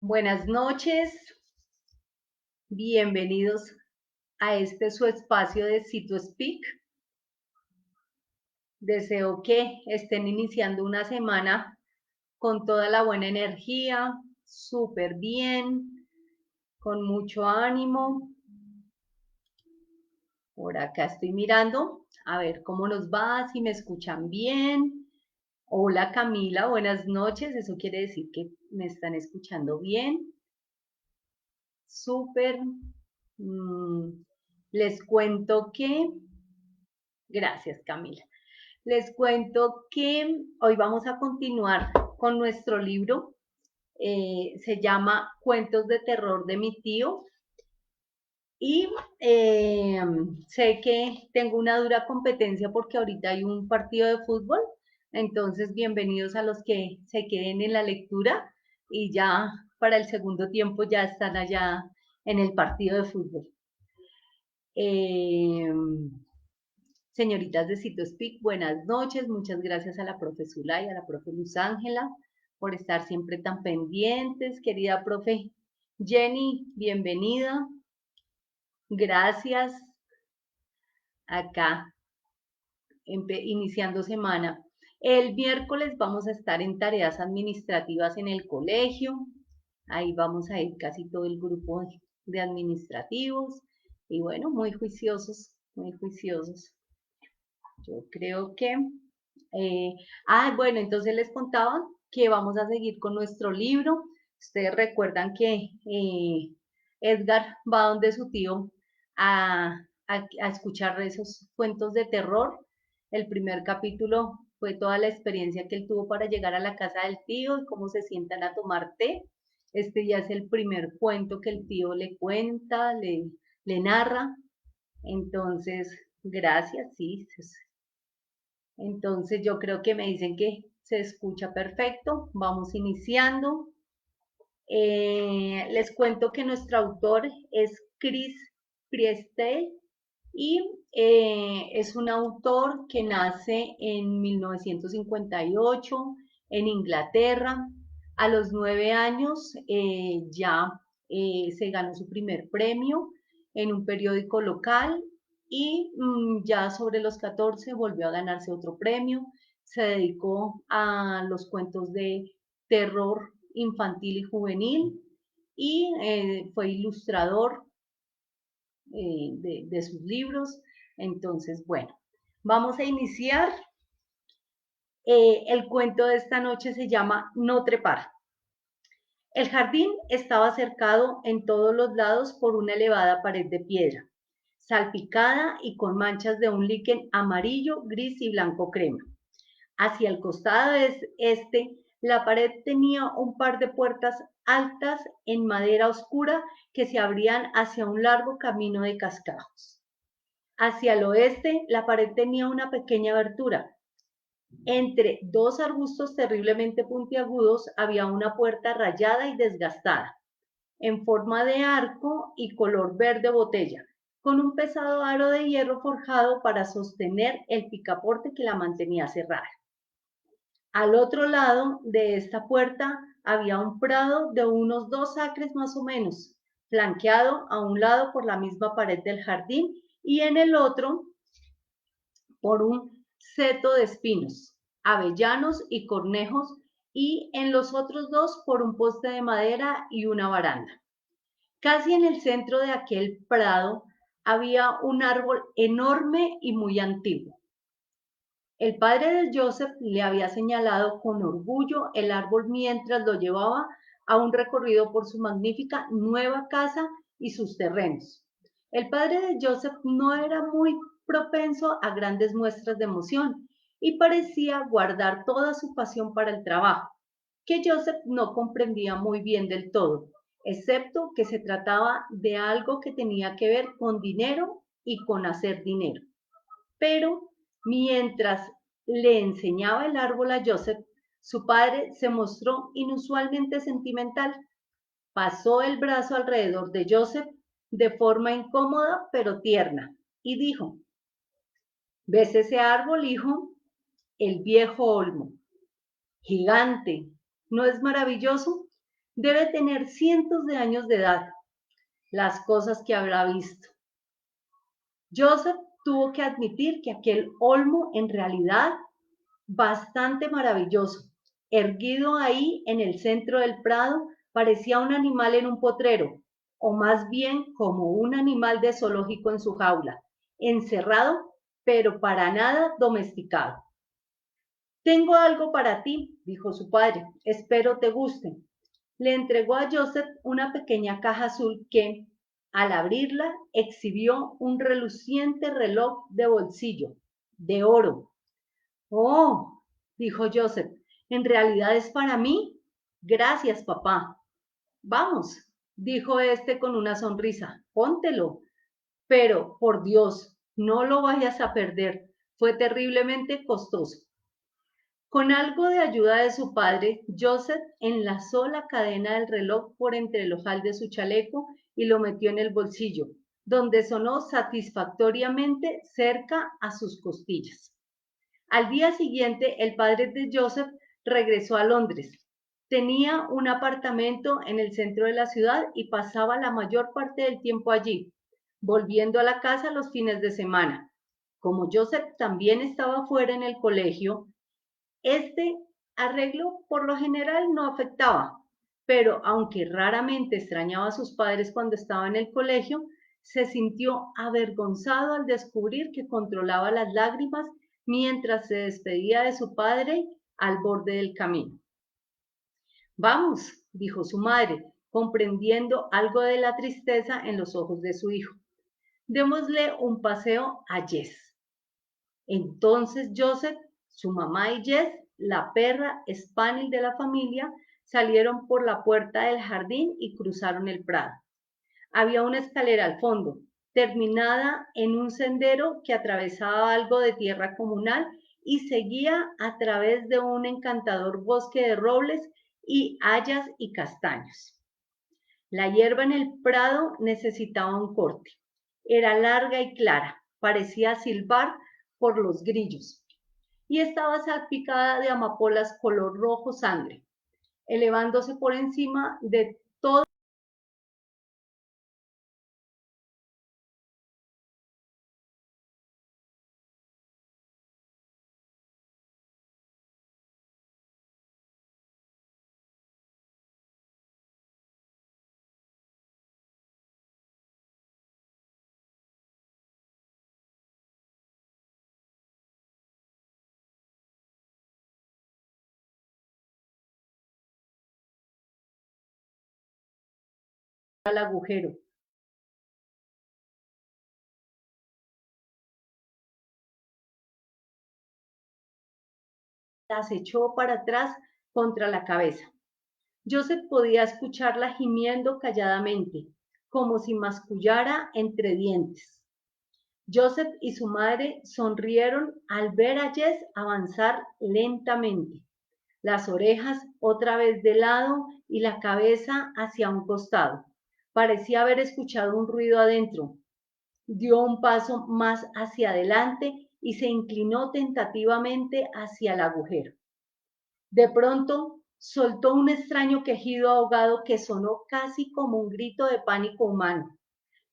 Buenas noches, bienvenidos a este su espacio de Cito Speak. Deseo que estén iniciando una semana con toda la buena energía, súper bien, con mucho ánimo. Por acá estoy mirando a ver cómo nos va, si me escuchan bien. Hola Camila, buenas noches. Eso quiere decir que me están escuchando bien. Súper. Mm, Les cuento que Gracias, Camila. Les cuento que hoy vamos a continuar con nuestro libro. Se llama Cuentos de terror de mi tío. Y eh, sé que tengo una dura competencia porque ahorita hay un partido de fútbol. Entonces, bienvenidos a los que se queden en la lectura y ya para el segundo tiempo ya están allá en el partido de fútbol. Eh, Señoritas de Cito Speak, buenas noches. Muchas gracias a la profe Zulay, a la profe Luz Ángela, por estar siempre tan pendientes. Querida profe Jenny, bienvenida. Gracias. Acá, iniciando semana. El miércoles vamos a estar en tareas administrativas en el colegio. Ahí vamos a ir casi todo el grupo de administrativos. Y bueno, muy juiciosos, muy juiciosos. Yo creo que bueno, entonces les contaba que vamos a seguir con nuestro libro. Ustedes recuerdan que Edgar va donde su tío a escuchar esos cuentos de terror. El primer capítulo fue toda la experiencia que él tuvo para llegar a la casa del tío y cómo se sientan a tomar té. Este ya es el primer cuento que el tío le cuenta, le narra. Entonces, gracias, sí, entonces yo creo que me dicen que se escucha perfecto. Vamos iniciando. Les cuento que nuestro autor es Chris Priestley y es un autor que nace en 1958 en Inglaterra. A los 9 años ya se ganó su primer premio en un periódico local y ya sobre los 14 volvió a ganarse otro premio. Se dedicó a los cuentos de terror infantil y juvenil y fue ilustrador de sus libros. Entonces, bueno, vamos a iniciar. El cuento de esta noche se llama No trepar. El jardín estaba cercado en todos los lados por una elevada pared de piedra, salpicada y con manchas de un líquen amarillo, gris y blanco crema. Hacia el costado este, la pared tenía un par de puertas altas en madera oscura que se abrían hacia un largo camino de cascajos. Hacia el oeste, la pared tenía una pequeña abertura. Entre dos arbustos terriblemente puntiagudos había una puerta rayada y desgastada, en forma de arco y color verde botella, con un pesado aro de hierro forjado para sostener el picaporte que la mantenía cerrada. Al otro lado de esta puerta había un prado de unos 2 acres más o menos, flanqueado a un lado por la misma pared del jardín y en el otro por un seto de espinos, avellanos y cornejos y en los otros dos por un poste de madera y una baranda. Casi en el centro de aquel prado había un árbol enorme y muy antiguo. El padre de Joseph le había señalado con orgullo el árbol mientras lo llevaba a un recorrido por su magnífica nueva casa y sus terrenos. El padre de Joseph no era muy propenso a grandes muestras de emoción y parecía guardar toda su pasión para el trabajo, que Joseph no comprendía muy bien del todo, excepto que se trataba de algo que tenía que ver con dinero y con hacer dinero. Pero mientras le enseñaba el árbol a Joseph, su padre se mostró inusualmente sentimental. Pasó el brazo alrededor de Joseph de forma incómoda pero tierna y dijo: ¿Ves ese árbol, hijo? El viejo olmo. Gigante. ¿No es maravilloso? Debe tener cientos de años de edad. Las cosas que habrá visto. Joseph tuvo que admitir que aquel olmo en realidad bastante maravilloso, erguido ahí en el centro del prado, parecía un animal en un potrero, o más bien como un animal de zoológico en su jaula, encerrado, pero para nada domesticado. Tengo algo para ti, dijo su padre, espero te guste. Le entregó a Joseph una pequeña caja azul que, al abrirla, exhibió un reluciente reloj de bolsillo, de oro. Oh, dijo Joseph, ¿en realidad es para mí? Gracias, papá. Vamos, dijo este con una sonrisa, póntelo. Pero, por Dios, no lo vayas a perder. Fue terriblemente costoso. Con algo de ayuda de su padre, Joseph enlazó la cadena del reloj por entre el ojal de su chaleco y lo metió en el bolsillo, donde sonó satisfactoriamente cerca a sus costillas. Al día siguiente, el padre de Joseph regresó a Londres. Tenía un apartamento en el centro de la ciudad y pasaba la mayor parte del tiempo allí, volviendo a la casa los fines de semana. Como Joseph también estaba fuera en el colegio, este arreglo por lo general no afectaba, pero aunque raramente extrañaba a sus padres cuando estaba en el colegio, se sintió avergonzado al descubrir que controlaba las lágrimas mientras se despedía de su padre al borde del camino. Vamos, dijo su madre, comprendiendo algo de la tristeza en los ojos de su hijo. Démosle un paseo a Jess. Entonces Joseph, su mamá y Jess, la perra Spaniel de la familia, salieron por la puerta del jardín y cruzaron el prado. Había una escalera al fondo, terminada en un sendero que atravesaba algo de tierra comunal y seguía a través de un encantador bosque de robles y hayas y castaños. La hierba en el prado necesitaba un corte. Era larga y clara, parecía silbar por los grillos y estaba salpicada de amapolas color rojo sangre, elevándose por encima de toda el agujero. Las echó para atrás contra la cabeza. Joseph podía escucharla gimiendo calladamente, como si mascullara entre dientes. Joseph y su madre sonrieron al ver a Jess avanzar lentamente, las orejas otra vez de lado y la cabeza hacia un costado. Parecía haber escuchado un ruido adentro. Dio un paso más hacia adelante y se inclinó tentativamente hacia el agujero. De pronto soltó un extraño quejido ahogado que sonó casi como un grito de pánico humano.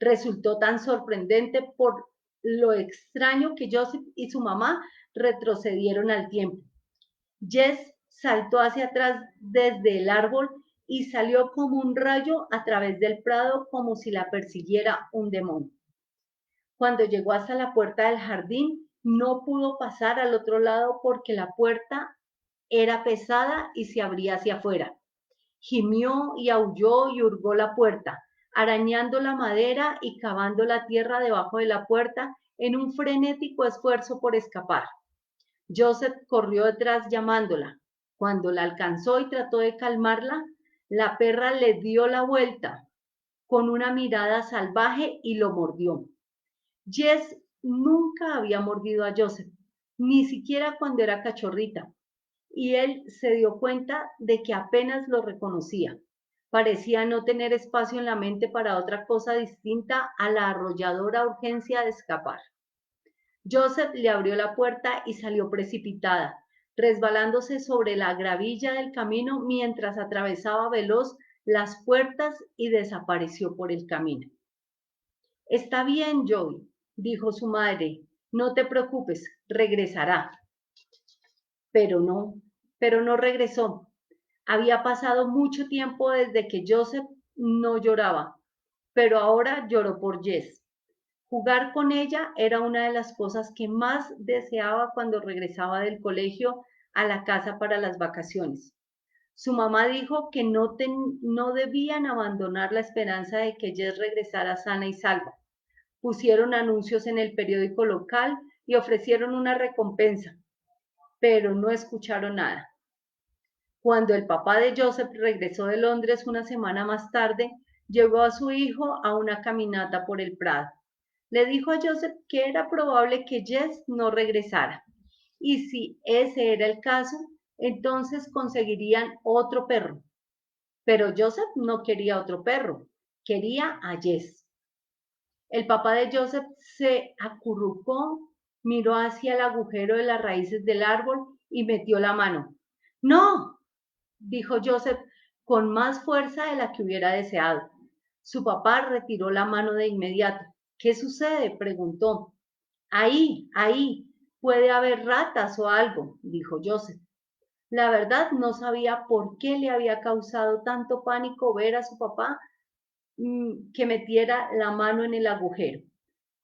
Resultó tan sorprendente por lo extraño que Joseph y su mamá retrocedieron al tiempo. Jess saltó hacia atrás desde el árbol y salió como un rayo a través del prado como si la persiguiera un demonio. Cuando llegó hasta la puerta del jardín, no pudo pasar al otro lado porque la puerta era pesada y se abría hacia afuera. Gimió y aulló y hurgó la puerta, arañando la madera y cavando la tierra debajo de la puerta en un frenético esfuerzo por escapar. Joseph corrió detrás llamándola. Cuando la alcanzó y trató de calmarla, la perra le dio la vuelta con una mirada salvaje y lo mordió. Jess nunca había mordido a Joseph, ni siquiera cuando era cachorrita, y él se dio cuenta de que apenas lo reconocía. Parecía no tener espacio en la mente para otra cosa distinta a la arrolladora urgencia de escapar. Joseph le abrió la puerta y salió precipitada, resbalándose sobre la gravilla del camino mientras atravesaba veloz las puertas y desapareció por el camino. Está bien, Joey, dijo su madre, no te preocupes, regresará. Pero no regresó. Había pasado mucho tiempo desde que Joseph no lloraba, pero ahora lloró por Jess. Jugar con ella era una de las cosas que más deseaba cuando regresaba del colegio a la casa para las vacaciones. Su mamá dijo que no debían abandonar la esperanza de que Jess regresara sana y salva. Pusieron anuncios en el periódico local y ofrecieron una recompensa, pero no escucharon nada. Cuando el papá de Joseph regresó de Londres una semana más tarde, llevó a su hijo a una caminata por el Prado. Le dijo a Joseph que era probable que Jess no regresara. Y si ese era el caso, entonces conseguirían otro perro. Pero Joseph no quería otro perro, quería a Jess. El papá de Joseph se acurrucó, miró hacia el agujero de las raíces del árbol y metió la mano. ¡No!, dijo Joseph con más fuerza de la que hubiera deseado. Su papá retiró la mano de inmediato. ¿Qué sucede?, preguntó. Ahí, puede haber ratas o algo, dijo Joseph. La verdad no sabía por qué le había causado tanto pánico ver a su papá que metiera la mano en el agujero.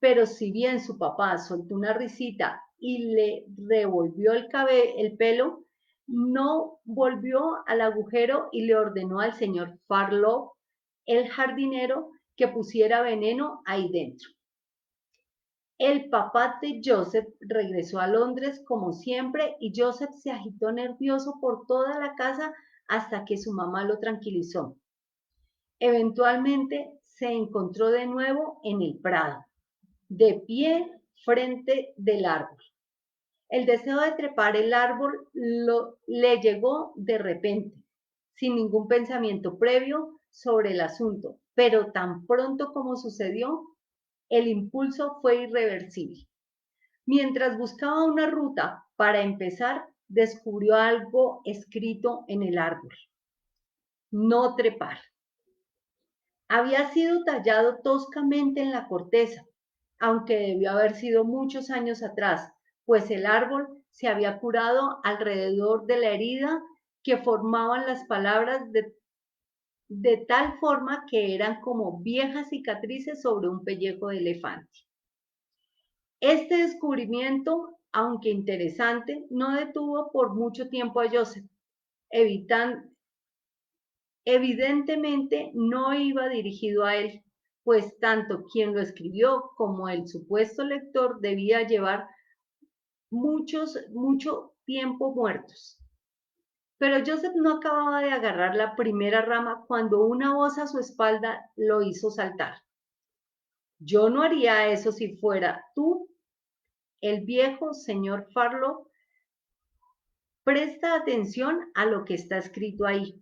Pero si bien su papá soltó una risita y le revolvió el pelo, no volvió al agujero y le ordenó al señor Farlow, el jardinero, que pusiera veneno ahí dentro. El papá de Joseph regresó a Londres como siempre y Joseph se agitó nervioso por toda la casa hasta que su mamá lo tranquilizó. Eventualmente se encontró de nuevo en el Prado, de pie frente del árbol. El deseo de trepar el árbol le llegó de repente, sin ningún pensamiento previo sobre el asunto, pero tan pronto como sucedió, el impulso fue irreversible. Mientras buscaba una ruta para empezar, descubrió algo escrito en el árbol: no trepar. Había sido tallado toscamente en la corteza, aunque debió haber sido muchos años atrás, pues el árbol se había curado alrededor de la herida que formaban las palabras de tal forma que eran como viejas cicatrices sobre un pellejo de elefante. Este descubrimiento, aunque interesante, no detuvo por mucho tiempo a Joseph. Evidentemente no iba dirigido a él, pues tanto quien lo escribió como el supuesto lector debía llevar mucho tiempo muertos. Pero Joseph no acababa de agarrar la primera rama cuando una voz a su espalda lo hizo saltar. Yo no haría eso si fuera tú. El viejo señor Farlow, presta atención a lo que está escrito ahí.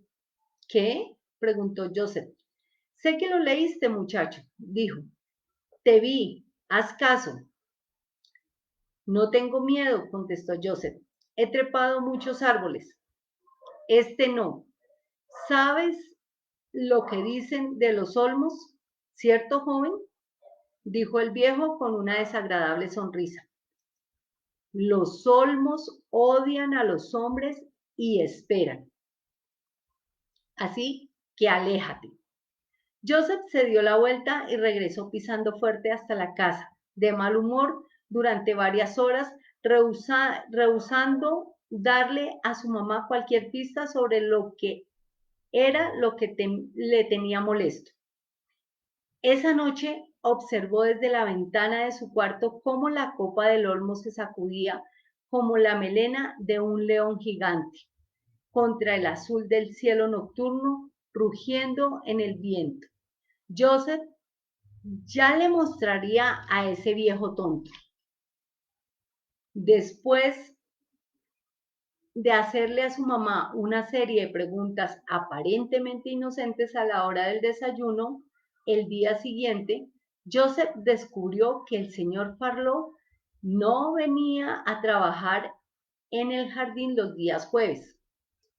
¿Qué?, preguntó Joseph. Sé que lo leíste, muchacho, dijo. Te vi, haz caso. No tengo miedo, contestó Joseph. He trepado muchos árboles. Este no. ¿Sabes lo que dicen de los olmos, cierto, joven?, dijo el viejo con una desagradable sonrisa. Los olmos odian a los hombres y esperan. Así que aléjate. Joseph se dio la vuelta y regresó pisando fuerte hasta la casa, de mal humor durante varias horas, rehusando darle a su mamá cualquier pista sobre lo que era lo que le tenía molesto. Esa noche observó desde la ventana de su cuarto cómo la copa del olmo se sacudía como la melena de un león gigante contra el azul del cielo nocturno, rugiendo en el viento. Joseph ya le mostraría a ese viejo tonto. Después de hacerle a su mamá una serie de preguntas aparentemente inocentes a la hora del desayuno, el día siguiente, Joseph descubrió que el señor Farlow no venía a trabajar en el jardín los días jueves.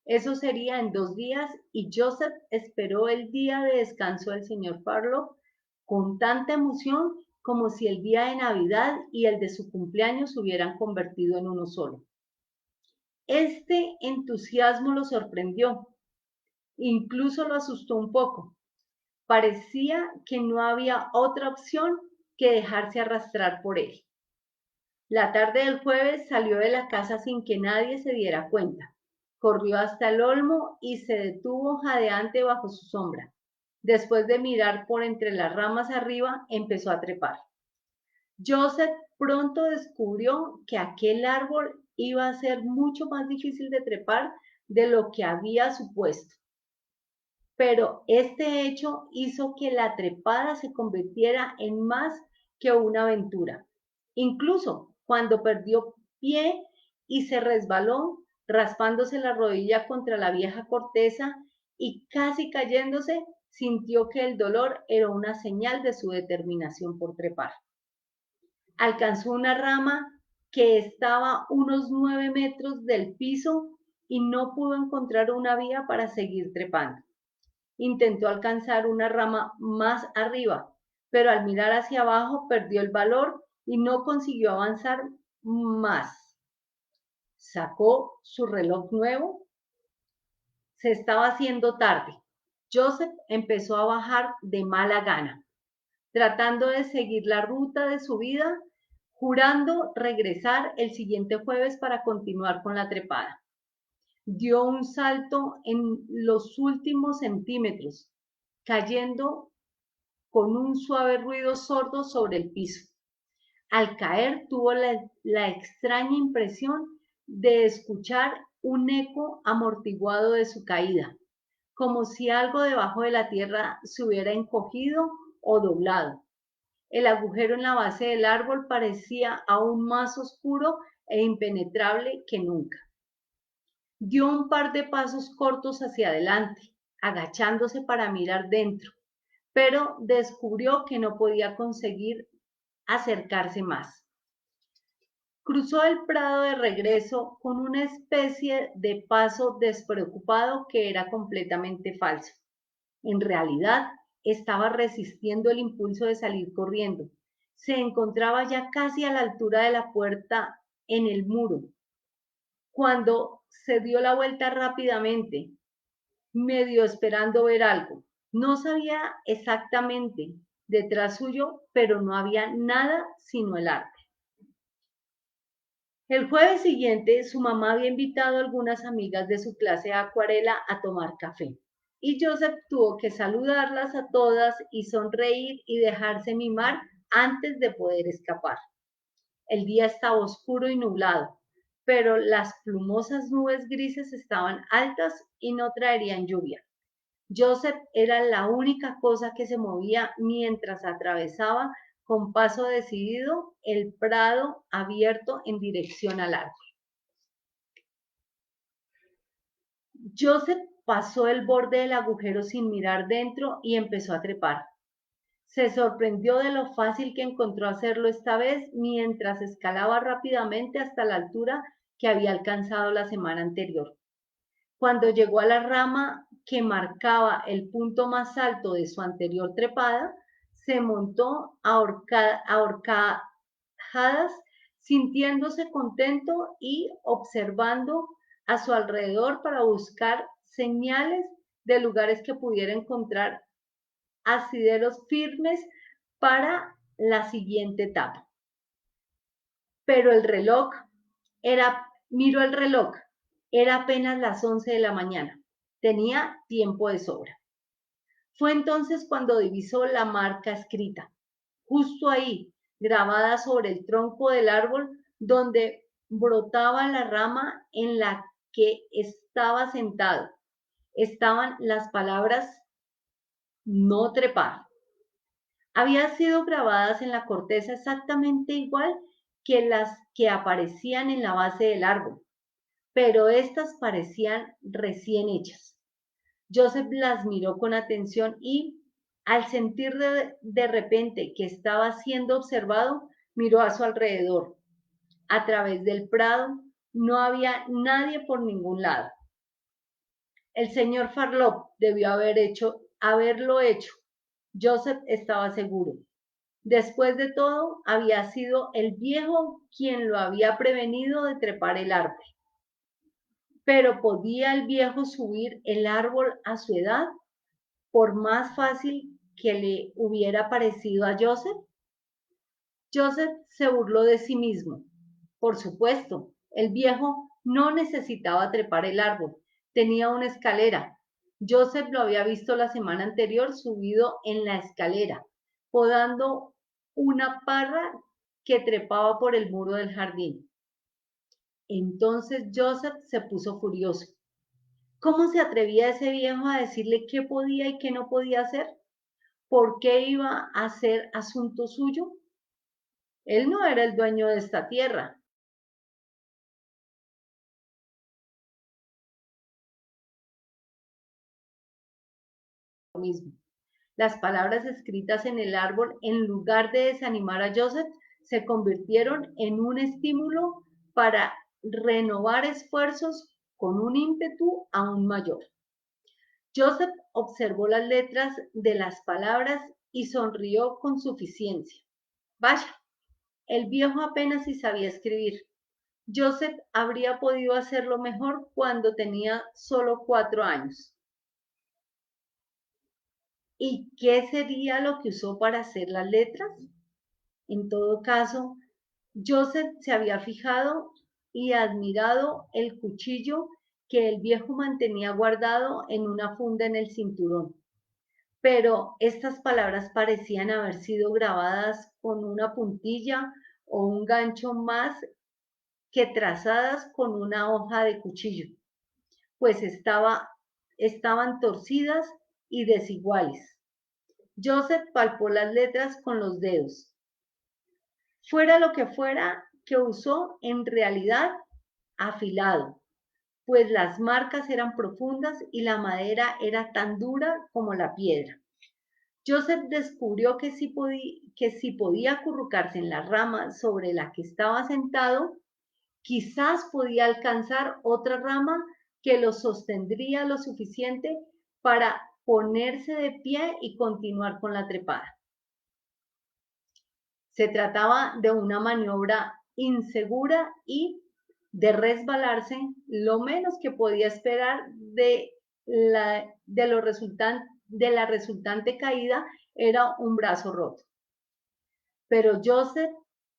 Eso sería en 2 días y Joseph esperó el día de descanso del señor Farlow con tanta emoción como si el día de Navidad y el de su cumpleaños se hubieran convertido en uno solo. Este entusiasmo lo sorprendió, incluso lo asustó un poco. Parecía que no había otra opción que dejarse arrastrar por él. La tarde del jueves salió de la casa sin que nadie se diera cuenta. Corrió hasta el olmo y se detuvo jadeante bajo su sombra. Después de mirar por entre las ramas arriba, empezó a trepar. Joseph pronto descubrió que aquel árbol iba a ser mucho más difícil de trepar de lo que había supuesto. Pero este hecho hizo que la trepada se convirtiera en más que una aventura. Incluso cuando perdió pie y se resbaló, raspándose la rodilla contra la vieja corteza y casi cayéndose, sintió que el dolor era una señal de su determinación por trepar. Alcanzó una rama que estaba unos 9 metros del piso y no pudo encontrar una vía para seguir trepando. Intentó alcanzar una rama más arriba, pero al mirar hacia abajo perdió el valor y no consiguió avanzar más. Sacó su reloj nuevo. Se estaba haciendo tarde. Joseph empezó a bajar de mala gana, tratando de seguir la ruta de su vida, jurando regresar el siguiente jueves para continuar con la trepada. Dio un salto en los últimos centímetros, cayendo con un suave ruido sordo sobre el piso. Al caer tuvo la extraña impresión de escuchar un eco amortiguado de su caída, como si algo debajo de la tierra se hubiera encogido o doblado. El agujero en la base del árbol parecía aún más oscuro e impenetrable que nunca. Dio un par de pasos cortos hacia adelante, agachándose para mirar dentro, pero descubrió que no podía conseguir acercarse más. Cruzó el prado de regreso con una especie de paso despreocupado que era completamente falso. En realidad, estaba resistiendo el impulso de salir corriendo. Se encontraba ya casi a la altura de la puerta en el muro, cuando se dio la vuelta rápidamente, medio esperando ver algo. No sabía exactamente detrás suyo, pero no había nada sino el arte. El jueves siguiente, su mamá había invitado a algunas amigas de su clase de acuarela a tomar café, y Joseph tuvo que saludarlas a todas y sonreír y dejarse mimar antes de poder escapar. El día estaba oscuro y nublado, pero las plumosas nubes grises estaban altas y no traerían lluvia. Joseph era la única cosa que se movía mientras atravesaba con paso decidido el prado abierto en dirección al árbol. Joseph pasó el borde del agujero sin mirar dentro y empezó a trepar. Se sorprendió de lo fácil que encontró hacerlo esta vez mientras escalaba rápidamente hasta la altura que había alcanzado la semana anterior. Cuando llegó a la rama que marcaba el punto más alto de su anterior trepada, se montó a horcajadas, sintiéndose contento y observando a su alrededor para buscar señales de lugares que pudiera encontrar asideros firmes para la siguiente etapa. Pero miró el reloj, era apenas las 11 de la mañana. Tenía tiempo de sobra. Fue entonces cuando divisó la marca escrita, justo ahí, grabada sobre el tronco del árbol donde brotaba la rama en la que estaba sentado. Estaban las palabras no trepar. Habían sido grabadas en la corteza exactamente igual que las que aparecían en la base del árbol, pero estas parecían recién hechas. Joseph las miró con atención y, al sentir de repente que estaba siendo observado, miró a su alrededor. A través del prado no había nadie por ningún lado. El señor Farlope debió haberlo hecho. Joseph estaba seguro. Después de todo, había sido el viejo quien lo había prevenido de trepar el árbol. Pero ¿podía el viejo subir el árbol a su edad, por más fácil que le hubiera parecido a Joseph? Joseph se burló de sí mismo. Por supuesto, el viejo no necesitaba trepar el árbol, tenía una escalera. Joseph lo había visto la semana anterior subido en la escalera, podando una parra que trepaba por el muro del jardín. Entonces Joseph se puso furioso. ¿Cómo se atrevía ese viejo a decirle qué podía y qué no podía hacer? ¿Por qué iba a ser asunto suyo? Él no era el dueño de esta tierra. Mismo. Las palabras escritas en el árbol, en lugar de desanimar a Joseph, se convirtieron en un estímulo para renovar esfuerzos con un ímpetu aún mayor. Joseph observó las letras de las palabras y sonrió con suficiencia. Vaya, el viejo apenas si sabía escribir. Joseph habría podido hacerlo mejor cuando tenía solo 4 años. ¿Y qué sería lo que usó para hacer las letras? En todo caso, Joseph se había fijado y admirado el cuchillo que el viejo mantenía guardado en una funda en el cinturón. Pero estas palabras parecían haber sido grabadas con una puntilla o un gancho más que trazadas con una hoja de cuchillo, pues estaban torcidas y desiguales. Joseph palpó las letras con los dedos. Fuera lo que fuera que usó, en realidad afilado, pues las marcas eran profundas y la madera era tan dura como la piedra. Joseph descubrió que si podía acurrucarse en la rama sobre la que estaba sentado, quizás podía alcanzar otra rama que lo sostendría lo suficiente para ponerse de pie y continuar con la trepada. Se trataba de una maniobra insegura y, de resbalarse, lo menos que podía esperar de la resultante caída era un brazo roto. Pero Joseph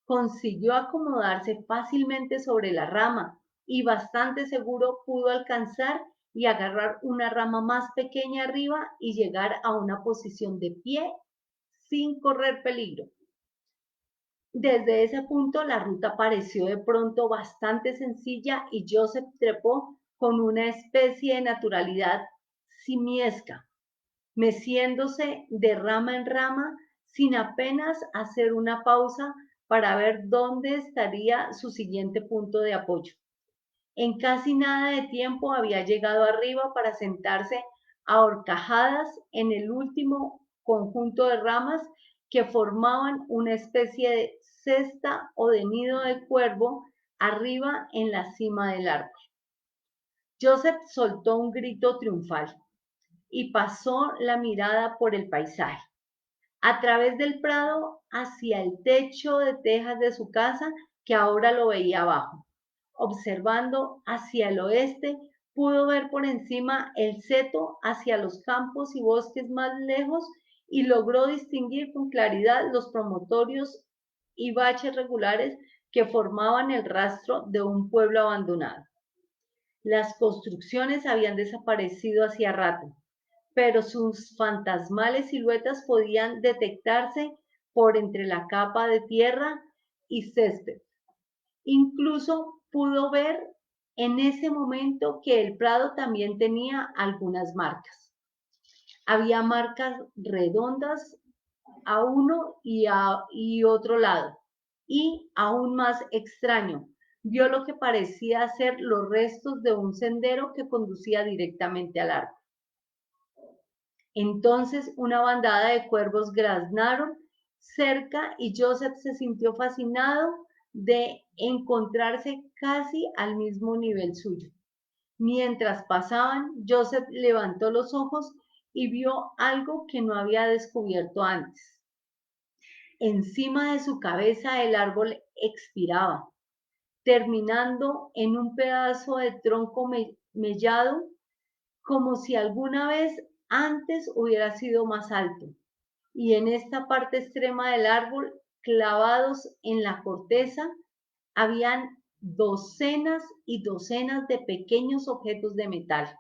consiguió acomodarse fácilmente sobre la rama y bastante seguro pudo alcanzar y agarrar una rama más pequeña arriba y llegar a una posición de pie sin correr peligro. Desde ese punto la ruta pareció de pronto bastante sencilla y Joseph trepó con una especie de naturalidad simiesca, meciéndose de rama en rama sin apenas hacer una pausa para ver dónde estaría su siguiente punto de apoyo. En casi nada de tiempo había llegado arriba para sentarse a horcajadas en el último conjunto de ramas que formaban una especie de cesta o de nido de cuervo arriba en la cima del árbol. Joseph soltó un grito triunfal y pasó la mirada por el paisaje, a través del prado hacia el techo de tejas de su casa, que ahora lo veía abajo. Observando hacia el oeste, pudo ver por encima el seto hacia los campos y bosques más lejos y logró distinguir con claridad los promontorios y baches regulares que formaban el rastro de un pueblo abandonado. Las construcciones habían desaparecido hacía rato, pero sus fantasmales siluetas podían detectarse por entre la capa de tierra y césped. Incluso pudo ver en ese momento que el prado también tenía algunas marcas. Había marcas redondas a uno y otro lado. Y, aún más extraño, vio lo que parecía ser los restos de un sendero que conducía directamente al árbol. Entonces una bandada de cuervos graznaron cerca y Joseph se sintió fascinado de encontrarse casi al mismo nivel suyo. Mientras pasaban, Joseph levantó los ojos y vio algo que no había descubierto antes. Encima de su cabeza el árbol expiraba, terminando en un pedazo de tronco mellado, como si alguna vez antes hubiera sido más alto. Y en esta parte extrema del árbol, clavados en la corteza, habían docenas y docenas de pequeños objetos de metal.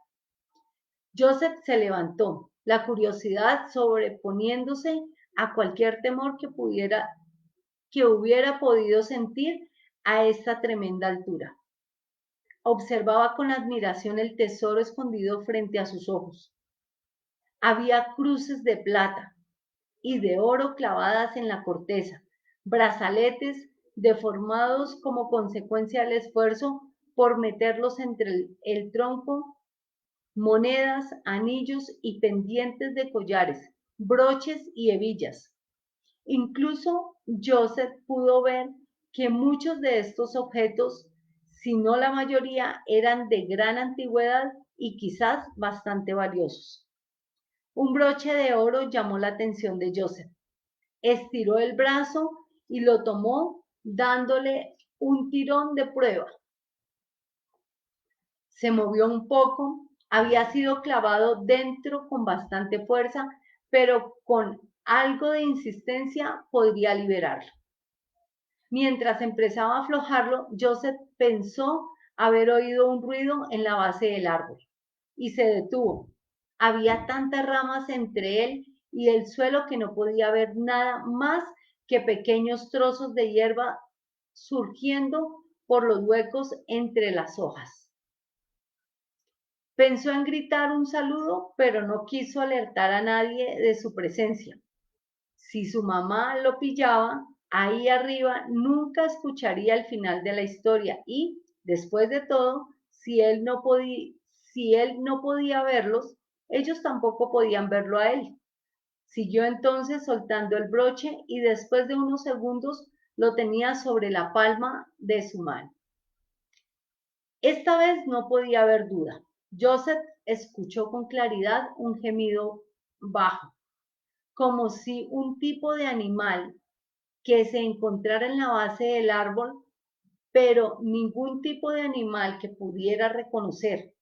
Joseph se levantó, la curiosidad sobreponiéndose a cualquier temor que hubiera podido sentir a esta tremenda altura. Observaba con admiración el tesoro escondido frente a sus ojos. Había cruces de plata y de oro clavadas en la corteza, brazaletes deformados como consecuencia del esfuerzo por meterlos entre el tronco, monedas, anillos y pendientes de collares, broches y hebillas. Incluso Joseph pudo ver que muchos de estos objetos, si no la mayoría, eran de gran antigüedad y quizás bastante valiosos. Un broche de oro llamó la atención de Joseph. Estiró el brazo y lo tomó dándole un tirón de prueba. Se movió un poco, había sido clavado dentro con bastante fuerza, pero con algo de insistencia podría liberarlo. Mientras empezaba a aflojarlo, Joseph pensó haber oído un ruido en la base del árbol y se detuvo. Había tantas ramas entre él y el suelo que no podía ver nada más que pequeños trozos de hierba surgiendo por los huecos entre las hojas. Pensó en gritar un saludo, pero no quiso alertar a nadie de su presencia. Si su mamá lo pillaba ahí arriba, nunca escucharía el final de la historia y, después de todo, si él no podía verlos, ellos tampoco podían verlo a él. Siguió entonces soltando el broche y después de unos segundos lo tenía sobre la palma de su mano. Esta vez no podía haber duda. Joseph escuchó con claridad un gemido bajo, como si un tipo de animal que se encontrara en la base del árbol, pero ningún tipo de animal que pudiera reconocer,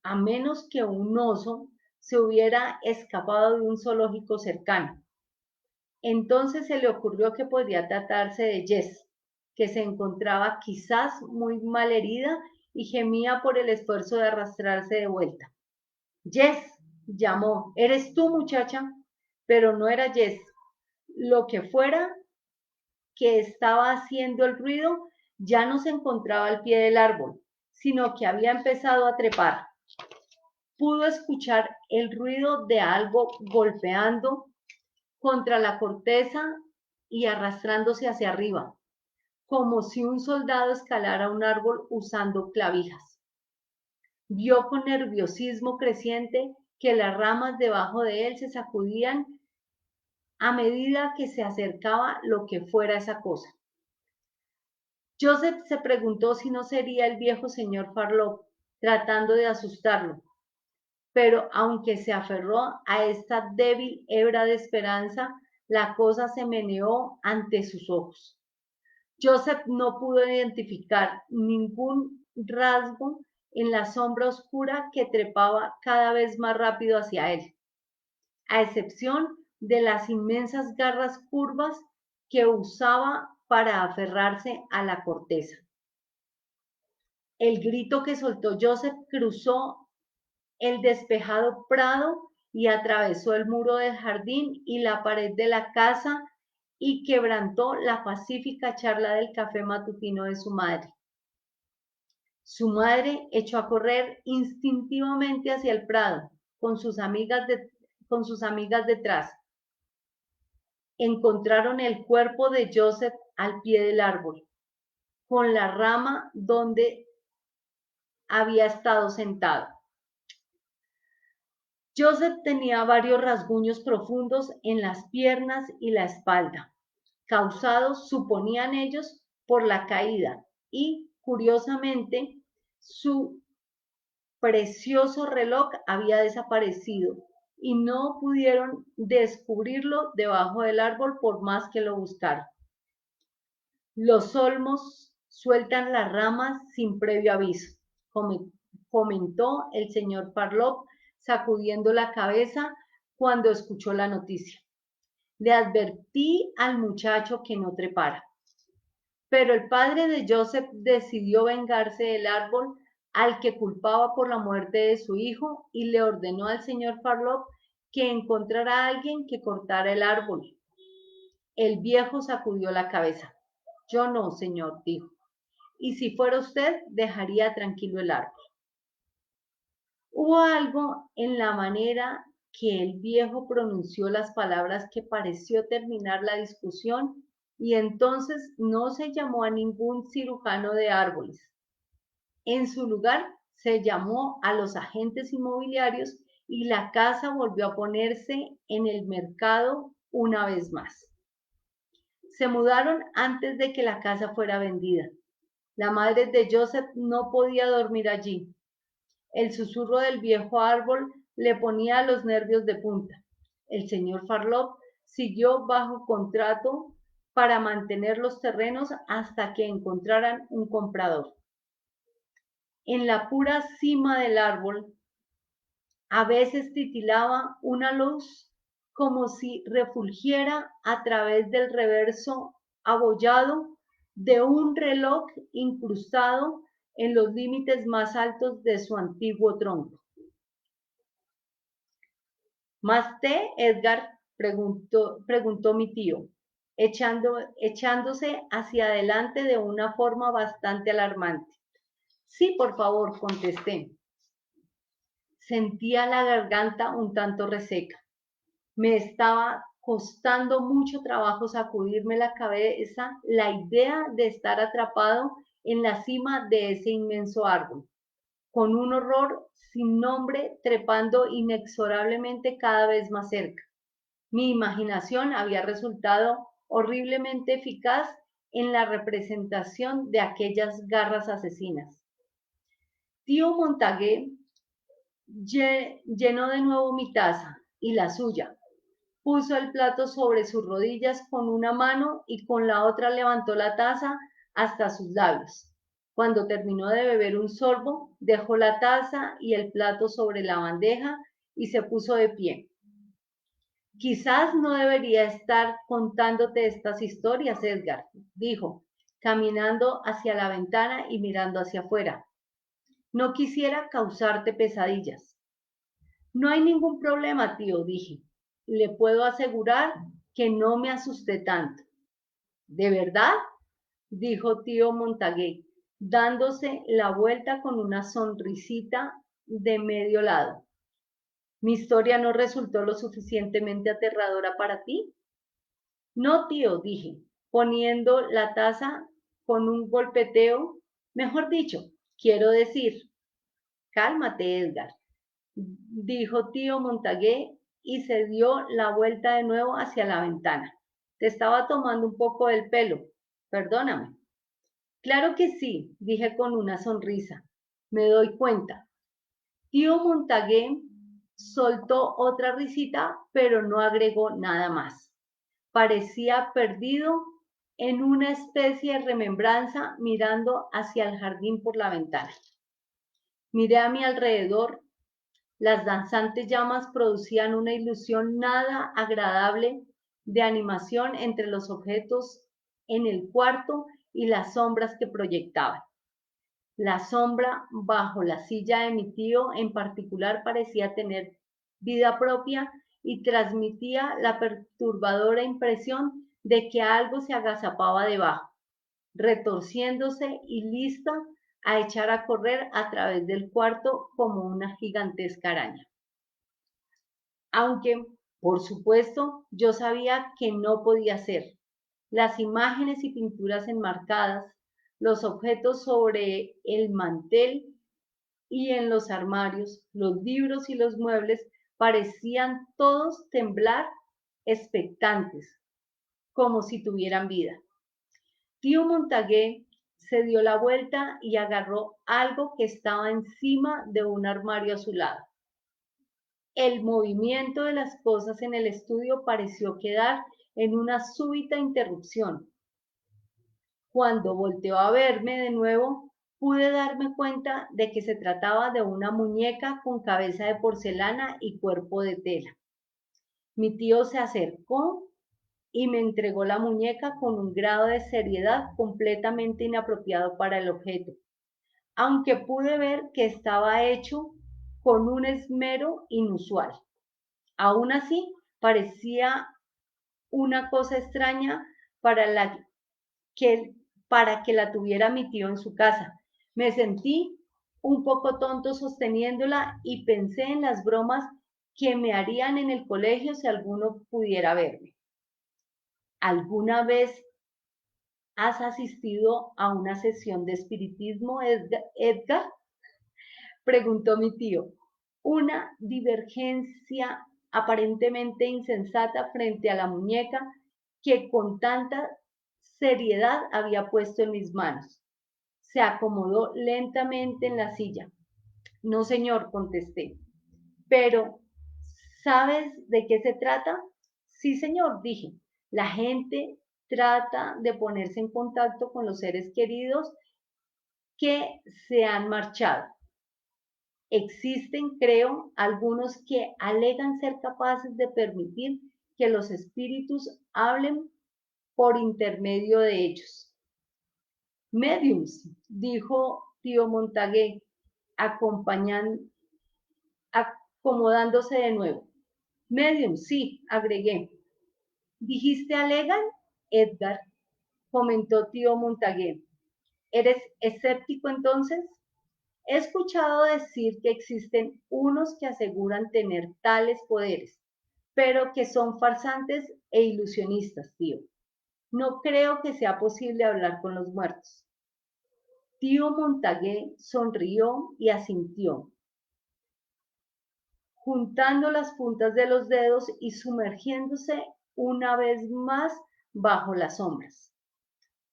a menos que un oso se hubiera escapado de un zoológico cercano. Entonces se le ocurrió que podría tratarse de Jess, que se encontraba quizás muy mal herida y gemía por el esfuerzo de arrastrarse de vuelta. Jess, llamó, ¿eres tú, muchacha? Pero no era Jess. Lo que fuera que estaba haciendo el ruido ya no se encontraba al pie del árbol, sino que había empezado a trepar. Pudo escuchar el ruido de algo golpeando contra la corteza y arrastrándose hacia arriba, como si un soldado escalara un árbol usando clavijas. Vio con nerviosismo creciente que las ramas debajo de él se sacudían a medida que se acercaba lo que fuera esa cosa. Joseph se preguntó si no sería el viejo señor Farlow tratando de asustarlo, pero aunque se aferró a esta débil hebra de esperanza, la cosa se meneó ante sus ojos. Joseph no pudo identificar ningún rasgo en la sombra oscura que trepaba cada vez más rápido hacia él, a excepción de las inmensas garras curvas que usaba para aferrarse a la corteza. El grito que soltó Joseph cruzó el despejado prado y atravesó el muro del jardín y la pared de la casa y quebrantó la pacífica charla del café matutino de su madre. Su madre echó a correr instintivamente hacia el prado, con sus amigas detrás. Encontraron el cuerpo de Joseph al pie del árbol, con la rama donde había estado sentado. Joseph tenía varios rasguños profundos en las piernas y la espalda, causados, suponían ellos, por la caída, y, curiosamente, su precioso reloj había desaparecido y no pudieron descubrirlo debajo del árbol por más que lo buscaron. Los olmos sueltan las ramas sin previo aviso, comentó el señor Farlopa, sacudiendo la cabeza cuando escuchó la noticia. Le advertí al muchacho que no trepara. Pero el padre de Joseph decidió vengarse del árbol al que culpaba por la muerte de su hijo y le ordenó al señor Farlopa que encontrara a alguien que cortara el árbol. El viejo sacudió la cabeza. Yo no, señor, dijo. Y si fuera usted, dejaría tranquilo el árbol. Hubo algo en la manera que el viejo pronunció las palabras que pareció terminar la discusión y entonces no se llamó a ningún cirujano de árboles. En su lugar se llamó a los agentes inmobiliarios y la casa volvió a ponerse en el mercado una vez más. Se mudaron antes de que la casa fuera vendida. La madre de Joseph no podía dormir allí. El susurro del viejo árbol le ponía los nervios de punta. El señor Farlopa siguió bajo contrato para mantener los terrenos hasta que encontraran un comprador. En la pura cima del árbol, a veces titilaba una luz como si refulgiera a través del reverso abollado de un reloj incrustado en los límites más altos de su antiguo tronco. ¿Más té, Edgar? Preguntó mi tío, echándose hacia adelante de una forma bastante alarmante. Sí, por favor, contesté. Sentía la garganta un tanto reseca. Me estaba costando mucho trabajo sacudirme la cabeza la idea de estar atrapado en la cima de ese inmenso árbol, con un horror sin nombre trepando inexorablemente cada vez más cerca. Mi imaginación había resultado horriblemente eficaz en la representación de aquellas garras asesinas. Tío Montague llenó de nuevo mi taza y la suya. Puso el plato sobre sus rodillas con una mano y con la otra levantó la taza hasta sus labios. Cuando terminó de beber un sorbo, dejó la taza y el plato sobre la bandeja y se puso de pie. Quizás no debería estar contándote estas historias, Edgar, dijo, caminando hacia la ventana y mirando hacia afuera. No quisiera causarte pesadillas. No hay ningún problema, tío, dije. Le puedo asegurar que no me asusté tanto. ¿De verdad? Dijo tío Montague, dándose la vuelta con una sonrisita de medio lado. ¿Mi historia no resultó lo suficientemente aterradora para ti? No, tío, dije, poniendo la taza con un golpeteo. Mejor dicho, quiero decir, cálmate, Edgar, dijo tío Montague y se dio la vuelta de nuevo hacia la ventana. Te estaba tomando un poco del pelo. Perdóname. Claro que sí, dije con una sonrisa. Me doy cuenta. Tío Montague soltó otra risita, pero no agregó nada más. Parecía perdido en una especie de remembranza mirando hacia el jardín por la ventana. Miré a mi alrededor. Las danzantes llamas producían una ilusión nada agradable de animación entre los objetos en el cuarto y las sombras que proyectaban. La sombra bajo la silla de mi tío en particular parecía tener vida propia y transmitía la perturbadora impresión de que algo se agazapaba debajo, retorciéndose y lista a echar a correr a través del cuarto como una gigantesca araña. Aunque, por supuesto, yo sabía que no podía ser. Las imágenes y pinturas enmarcadas, los objetos sobre el mantel y en los armarios, los libros y los muebles parecían todos temblar expectantes, como si tuvieran vida. Tío Montague se dio la vuelta y agarró algo que estaba encima de un armario a su lado. El movimiento de las cosas en el estudio pareció quedar en una súbita interrupción. Cuando volteó a verme de nuevo, pude darme cuenta de que se trataba de una muñeca con cabeza de porcelana y cuerpo de tela. Mi tío se acercó y me entregó la muñeca con un grado de seriedad completamente inapropiado para el objeto, aunque pude ver que estaba hecho con un esmero inusual. Aún así, parecía una cosa extraña que, para que la tuviera mi tío en su casa. Me sentí un poco tonto sosteniéndola y pensé en las bromas que me harían en el colegio si alguno pudiera verme. ¿Alguna vez has asistido a una sesión de espiritismo, Edgar? Preguntó mi tío. Una divergencia aparentemente insensata frente a la muñeca que con tanta seriedad había puesto en mis manos. Se acomodó lentamente en la silla. No, señor, contesté. Pero, ¿sabes de qué se trata? Sí, señor, dije. La gente trata de ponerse en contacto con los seres queridos que se han marchado. Existen, creo, algunos que alegan ser capaces de permitir que los espíritus hablen por intermedio de ellos. Mediums, dijo tío Montague, acomodándose de nuevo. Medium, sí, agregué. ¿Dijiste alegan? Edgar, comentó tío Montague. ¿Eres escéptico entonces? He escuchado decir que existen unos que aseguran tener tales poderes, pero que son farsantes e ilusionistas, tío. No creo que sea posible hablar con los muertos. Tío Montague sonrió y asintió, juntando las puntas de los dedos y sumergiéndose una vez más bajo las sombras.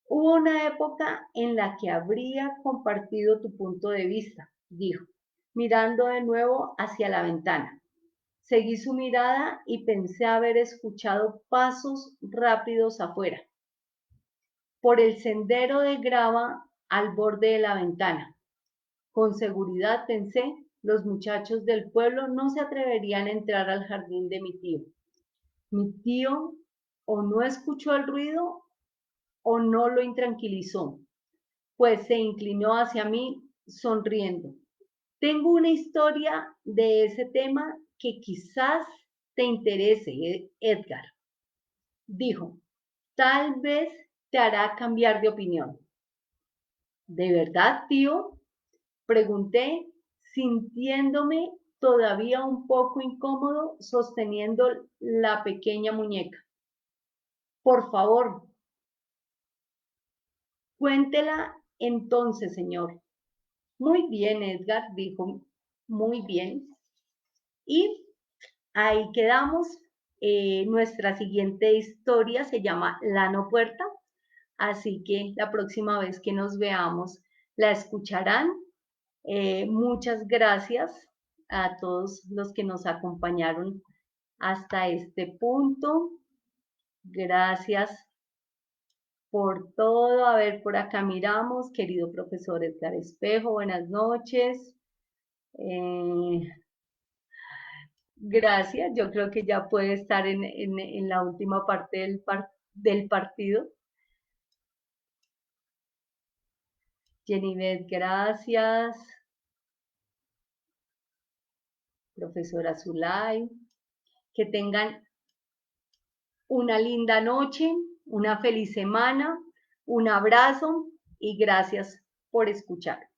Hubo una época en la que habría compartido tu punto de vista, dijo, mirando de nuevo hacia la ventana. Seguí su mirada y pensé haber escuchado pasos rápidos afuera, por el sendero de grava al borde de la ventana. Con seguridad pensé, los muchachos del pueblo no se atreverían a entrar al jardín de mi tío. Mi tío o no escuchó el ruido o no lo intranquilizó, pues se inclinó hacia mí sonriendo. Tengo una historia de ese tema que quizás te interese, Edgar, dijo. Tal vez te hará cambiar de opinión. ¿De verdad, tío? Pregunté, sintiéndome todavía un poco incómodo sosteniendo la pequeña muñeca. Por favor, cuéntela entonces, señor. Muy bien, Edgar, dijo, muy bien. Y ahí quedamos. Nuestra siguiente historia se llama La no puerta, así que la próxima vez que nos veamos la escucharán. Muchas gracias a todos los que nos acompañaron hasta este punto. Gracias por todo. A ver, por acá miramos, querido profesor Edgar Espejo, buenas noches. Gracias, yo creo que ya puede estar en la última parte del partido. Jenivet, gracias. Profesora Zulay, que tengan una linda noche, una feliz semana, un abrazo y gracias por escuchar.